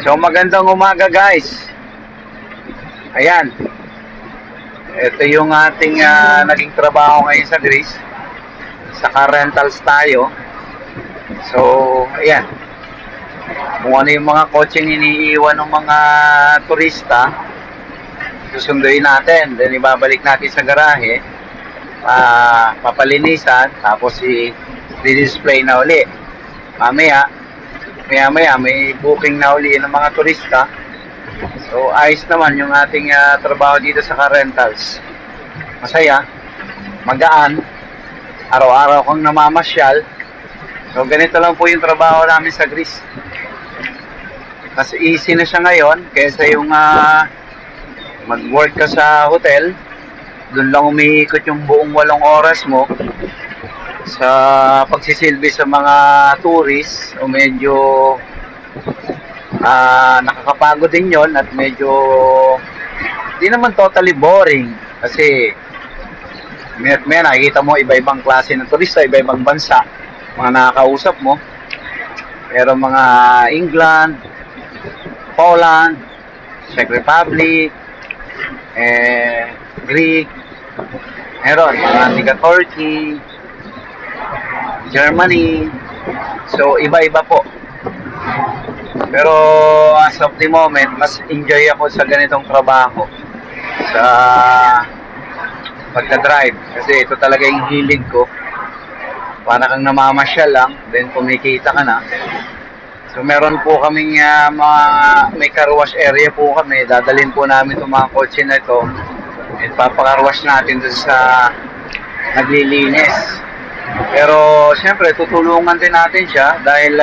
So magandang umaga guys. Ayan. Ito yung ating naging trabaho ngayon sa Greece. Sa car rentals tayo. So, ayan. Kung ano yung mga kotseng iniiwan ng mga turista, susunduin natin. Then ibabalik natin sa garahe. Papalinisan. Tapos i-display na uli. Maya may booking na uli ng mga turista. So ayos naman yung ating trabaho dito sa car rentals. Masaya, magaan, araw-araw kang namamasyal. So ganito lang po yung trabaho namin sa Greece. Mas easy na siya ngayon kaysa yung mag-work ka sa hotel. Doon lang umiikot yung buong 8 oras mo sa pagsisilbi sa mga tourists. O medyo nakakapagod din yon at medyo di naman totally boring kasi may nakikita mo iba-ibang klase ng turista, iba-ibang bansa, mga nakakausap mo. Pero mga England, Poland, Czech Republic, Greek, meron mga Turkey, Germany. So iba-iba po. Pero as of the moment, mas enjoy ako sa ganitong trabaho, sa pagdadrive. Kasi ito talaga yung hilig ko. Para kang namamasyal lang, then kumikita ka na. So meron po kaming may car wash area po kami. Dadalhin po namin itong mga kotse na ito. At papacar wash natin doon sa naglilinis. Pero siyempre tutulungan din natin siya dahil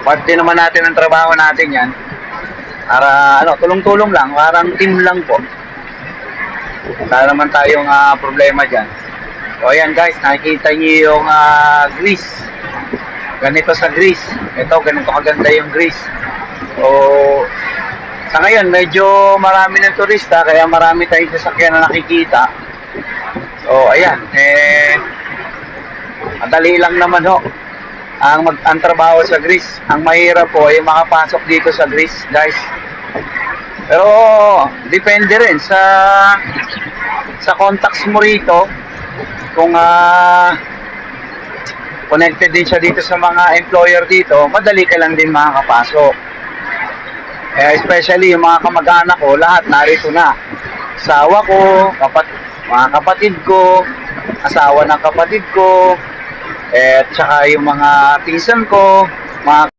parte naman natin ng trabaho natin yan. Para tulong-tulong lang, parang team lang po. Wala naman tayong problema dyan. So ayan guys, nakikita niyo yung Greece. Ganito sa Greece. Ito, ganito kaganda yung Greece. So sa ngayon medyo marami ng turista, kaya marami tayong sasakyan na nakikita. So ayan, madali lang naman ho ang trabaho sa Greece. Ang mahirap po ay makapasok dito sa Greece, guys. Pero depende rin sa contacts mo rito. Kung connected din siya dito sa mga employer dito, madali ka lang din makakapasok. Especially yung mga kamag-anak ko, lahat narito na. Asawa ko, mga kapatid ko, asawa ng kapatid ko, at saka yung mga pinsan ko, mga